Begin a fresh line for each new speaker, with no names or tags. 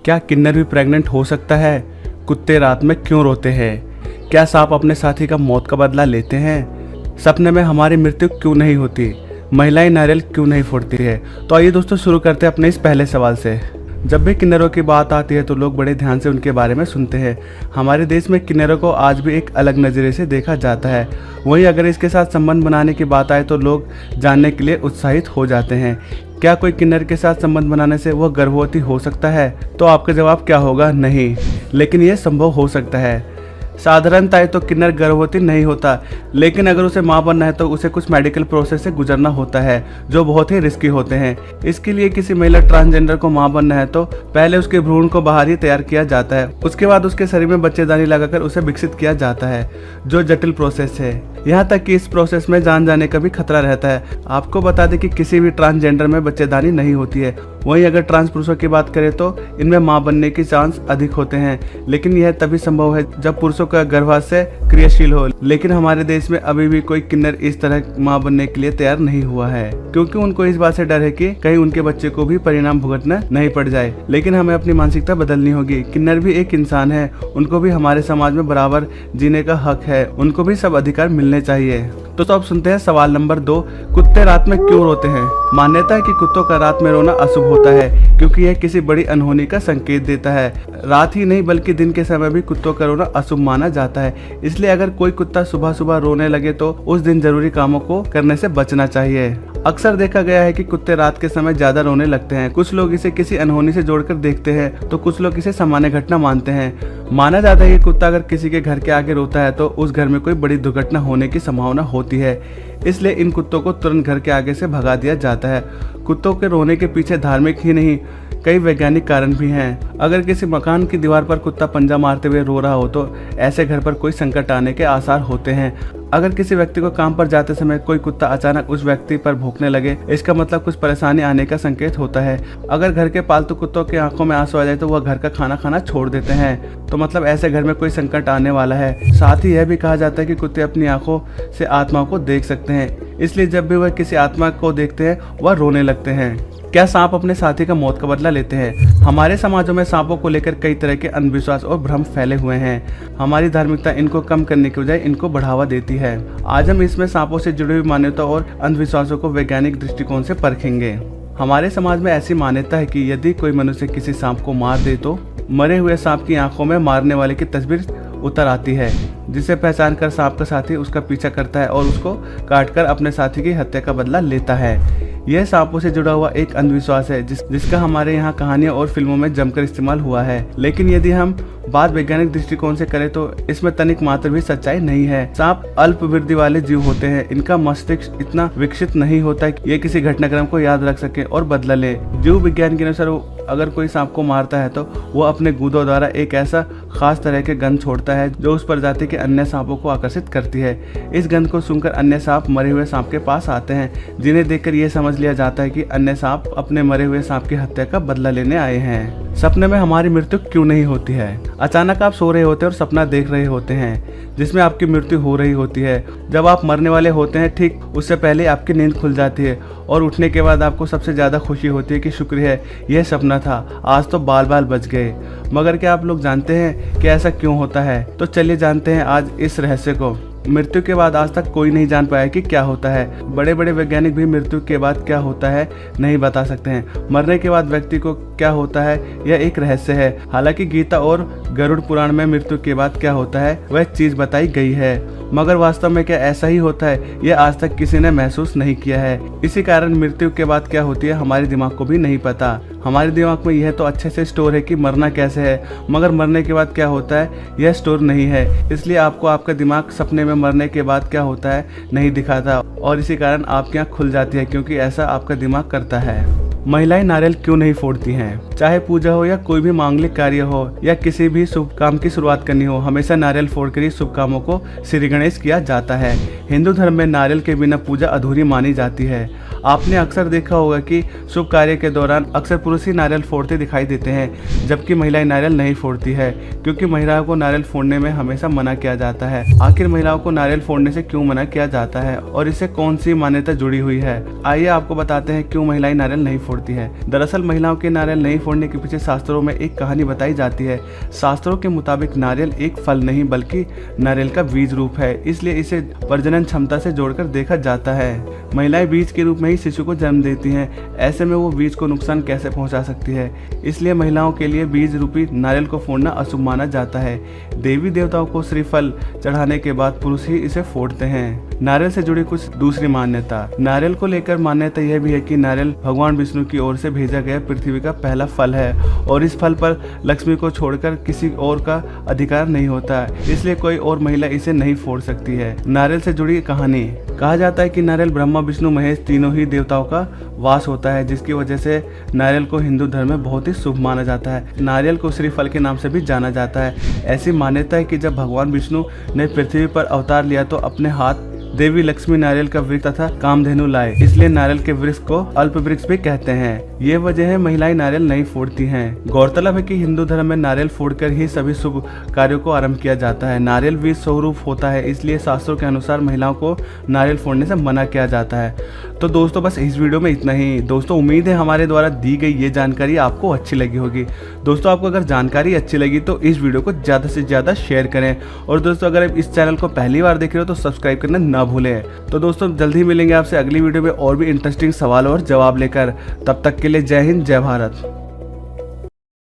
क्या किन्नर भी प्रेग्नेंट हो सकता है? कुत्ते रात में क्यों रोते हैं? क्या सांप अपने साथी का मौत का बदला लेते हैं? सपने में हमारी मृत्यु क्यों नहीं होती? महिलाएं नारियल क्यों नहीं फोड़ती है? तो आइए दोस्तों शुरू करते हैं अपने इस पहले सवाल से। जब भी किन्नरों की बात आती है तो लोग बड़े ध्यान से उनके बारे में सुनते हैं। हमारे देश में किन्नरों को आज भी एक अलग नज़रिए से देखा जाता है। वहीं अगर इसके साथ संबंध बनाने की बात आए तो लोग जानने के लिए उत्साहित हो जाते हैं। क्या कोई किन्नर के साथ संबंध बनाने से वह गर्भवती हो सकता है? तो आपका जवाब क्या होगा? नहीं, लेकिन यह संभव हो सकता है। साधारणतः तो किन्नर गर्भवती नहीं होता, लेकिन अगर उसे मां बनना है तो उसे कुछ मेडिकल प्रोसेस से गुजरना होता है जो बहुत ही रिस्की होते हैं। इसके लिए किसी महिला ट्रांसजेंडर को मां बनना है तो पहले उसके भ्रूण को बाहर ही तैयार किया जाता है। उसके बाद उसके शरीर में बच्चेदानी लगाकर उसे विकसित किया जाता है, जो जटिल प्रोसेस है। यहाँ तक कि इस प्रोसेस में जान जाने का भी खतरा रहता है। आपको बता दें कि किसी भी ट्रांसजेंडर में बच्चेदानी नहीं होती है। वहीं अगर ट्रांस पुरुषों की बात करें तो इनमें मां बनने के चांस अधिक होते हैं, लेकिन यह तभी संभव है जब पुरुषों का गर्भाशय क्रियाशील हो। लेकिन हमारे देश में अभी भी कोई किन्नर इस तरह मां बनने के लिए तैयार नहीं हुआ है, क्योंकि उनको इस बात से डर है कि कहीं उनके बच्चे को भी परिणाम भुगतना नहीं पड़ जाए। लेकिन हमें अपनी मानसिकता बदलनी होगी। किन्नर भी एक इंसान है, उनको भी हमारे समाज में बराबर जीने का हक है, उनको भी सब अधिकार मिलने चाहिए। तो अब सुनते हैं सवाल नंबर 2, कुत्ते रात में क्यों रोते हैं? मान्यता है कि कुत्तों का रात में रोना अशुभ होता है, क्योंकि यह किसी बड़ी अनहोनी का संकेत देता है। रात ही नहीं बल्कि दिन के समय भी कुत्तों का रोना अशुभ माना जाता है। इसलिए अगर कोई कुत्ता सुबह सुबह रोने लगे तो उस दिन जरूरी कामों को करने से बचना चाहिए। अक्सर देखा गया है कि कुत्ते रात के समय ज्यादा रोने लगते हैं। कुछ लोग इसे किसी अनहोनी से जोड़कर देखते हैं तो कुछ लोग इसे सामान्य घटना मानते हैं। माना जाता है कि कुत्ता अगर किसी के घर के आगे रोता है तो उस घर में कोई बड़ी दुर्घटना होने की संभावना होती है। इसलिए इन कुत्तों को तुरंत घर के आगे से भगा दिया जाता है। कुत्तों के रोने के पीछे धार्मिक ही नहीं, कई वैज्ञानिक कारण भी हैं। अगर किसी मकान की दीवार पर कुत्ता पंजा मारते हुए रो रहा हो तो ऐसे घर पर कोई संकट आने के आसार होते हैं। अगर किसी व्यक्ति को काम पर जाते समय कोई कुत्ता अचानक उस व्यक्ति पर भौंकने लगे, इसका मतलब कुछ परेशानी आने का संकेत होता है। अगर घर के पालतू कुत्तों की आंखों में आंसू आ जाए तो वह घर का खाना खाना छोड़ देते हैं, तो मतलब ऐसे घर में कोई संकट आने वाला है। साथ ही यह भी कहा जाता है कि कुत्ते अपनी आंखों से आत्माओं को देख सकते हैं, इसलिए जब भी वह किसी आत्मा को देखते हैं वह रोने लगते हैं। क्या सांप अपने साथी का मौत का बदला लेते हैं? हमारे समाजों में सांपों को लेकर कई तरह के अंधविश्वास और भ्रम फैले हुए हैं। हमारी धार्मिकता इनको कम करने के बजाय इनको बढ़ावा देती है। आज हम इसमें सांपों से जुड़ी हुई मान्यता और अंधविश्वासों को वैज्ञानिक दृष्टिकोण से परखेंगे। हमारे समाज में ऐसी मान्यता है कि यदि कोई मनुष्य किसी सांप को मार दे तो मरे हुए सांप की आंखों में मारने वाले की तस्वीर उतर आती है, जिसे पहचान कर सांप का साथी उसका पीछा करता है और उसको काटकर अपने साथी की हत्या का बदला लेता है। यह सांपों से जुड़ा हुआ एक अंधविश्वास है जिसका हमारे यहाँ कहानियों और फिल्मों में जमकर इस्तेमाल हुआ है। लेकिन यदि हम बात वैज्ञानिक दृष्टिकोण से करें तो इसमें तनिक मात्र भी सच्चाई नहीं है। सांप अल्प वृद्धि वाले जीव होते हैं। इनका मस्तिष्क इतना विकसित नहीं होता कि ये किसी घटनाक्रम को याद रख सके और बदला ले। जीव विज्ञान के अनुसार अगर कोई सांप को मारता है तो वो अपने गूदों द्वारा एक ऐसा खास तरह के गंध छोड़ता है जो उस प्रजाति के अन्य सांपों को आकर्षित करती है। इस गंध को सुनकर अन्य सांप मरे हुए सांप के पास आते हैं, जिन्हें देखकर यह समझ लिया जाता है कि अन्य सांप अपने मरे हुए सांप की हत्या का बदला लेने आए हैं। सपने में हमारी मृत्यु क्यों नहीं होती है? अचानक आप सो रहे होते हैं और सपना देख रहे होते हैं जिसमें आपकी मृत्यु हो रही होती है। जब आप मरने वाले होते हैं ठीक उससे पहले आपकी नींद खुल जाती है और उठने के बाद आपको सबसे ज्यादा खुशी होती है कि शुक्र है यह सपना था, आज तो बाल बाल बच गए। मगर क्या आप लोग जानते हैं कि ऐसा क्यों होता है? तो चलिए जानते हैं आज इस रहस्य को। मृत्यु के बाद आज तक कोई नहीं जान पाया कि क्या होता है। बड़े बड़े वैज्ञानिक भी मृत्यु के बाद क्या होता है नहीं बता सकते हैं। मरने के बाद व्यक्ति को क्या होता है यह एक रहस्य है। हालांकि गीता और गरुड़ पुराण में मृत्यु के बाद क्या होता है वह चीज बताई गई है, मगर वास्तव में क्या ऐसा ही होता है यह आज तक किसी ने महसूस नहीं किया है। इसी कारण मृत्यु के बाद क्या होती है हमारे दिमाग को भी नहीं पता। हमारे दिमाग में यह तो अच्छे से स्टोर है कि मरना कैसे है, मगर मरने के बाद क्या होता है यह स्टोर नहीं है। इसलिए आपको आपका दिमाग सपने में मरने के बाद क्या होता है नहीं दिखाता और इसी कारण आपकी आँख खुल जाती है, क्योंकि ऐसा आपका दिमाग करता है। महिलाएं नारियल क्यों नहीं फोड़ती हैं? चाहे पूजा हो या कोई भी मांगलिक कार्य हो या किसी भी शुभ काम की शुरुआत करनी हो, हमेशा नारियल फोड़कर ही शुभ कामों को श्री गणेश किया जाता है। हिंदू धर्म में नारियल के बिना पूजा अधूरी मानी जाती है। आपने अक्सर देखा होगा कि शुभ कार्य के दौरान अक्सर पुरुष ही नारियल फोड़ते दिखाई देते हैं, जबकि महिलाएं नारियल नहीं फोड़ती है, क्योंकि महिलाओं को नारियल फोड़ने में हमेशा मना किया जाता है। आखिर महिलाओं को नारियल फोड़ने से क्यों मना किया जाता है और इससे कौन सी मान्यता जुड़ी हुई है? आइए आपको बताते हैं क्यों महिलाएं नारियल नहीं फोड़ती है। दरअसल महिलाओं के नारियल नहीं फोड़ने के पीछे शास्त्रों में एक कहानी बताई जाती है। शास्त्रों के मुताबिक नारियल एक फल नहीं बल्कि नारियल का बीज रूप है, इसलिए इसे प्रजनन क्षमता से जोड़कर देखा जाता है। महिलाएं बीज के रूप में ही शिशु को जन्म देती हैं, ऐसे में वो बीज को नुकसान कैसे पहुंचा सकती है, इसलिए महिलाओं के लिए बीज रूपी नारियल को फोड़ना अशुभ माना जाता है। देवी देवताओं को श्रीफल चढ़ाने के बाद पुरुष ही इसे फोड़ते हैं। नारियल से जुड़ी कुछ दूसरी मान्यता। नारियल को लेकर मान्यता यह भी है कि नारियल भगवान विष्णु की ओर से भेजा गया पृथ्वी का पहला फल है और इस फल पर लक्ष्मी को छोड़कर किसी और का अधिकार नहीं होता, इसलिए कोई और महिला इसे नहीं फोड़ सकती है। नारियल से जुड़ी कहानी। कहा जाता है कि नारियल ब्रह्मा विष्णु महेश तीनों ही देवताओं का वास होता है, जिसकी वजह से नारियल को हिंदू धर्म में बहुत ही शुभ माना जाता है। नारियल को श्रीफल के नाम से भी जाना जाता है। ऐसी मान्यता है कि जब भगवान विष्णु ने पृथ्वी पर अवतार लिया तो अपने हाथ देवी लक्ष्मी नारियल का वृक्ष तथा कामधेनु लाए, इसलिए नारियल के वृक्ष को अल्प वृक्ष भी कहते हैं। ये वजह है महिलाएं नारियल नहीं फोड़ती हैं। गौरतलब है कि हिंदू धर्म में नारियल फोड़कर ही सभी शुभ कार्यों को आरंभ किया जाता है। नारियल बीज स्वरूप होता है, इसलिए शास्त्रों के अनुसार महिलाओं को नारियल फोड़ने से मना किया जाता है। तो दोस्तों बस इस वीडियो में इतना ही। दोस्तों उम्मीद है हमारे द्वारा दी गई ये जानकारी आपको अच्छी लगी होगी। दोस्तों आपको अगर जानकारी अच्छी लगी तो इस वीडियो को ज़्यादा से ज़्यादा शेयर करें और दोस्तों अगर आप इस चैनल को पहली बार देख रहे हो तो सब्सक्राइब करना ना भूलें। तो दोस्तों जल्दी मिलेंगे आपसे अगली वीडियो में और भी इंटरेस्टिंग सवाल और जवाब लेकर। तब तक के लिए जय हिंद जय भारत।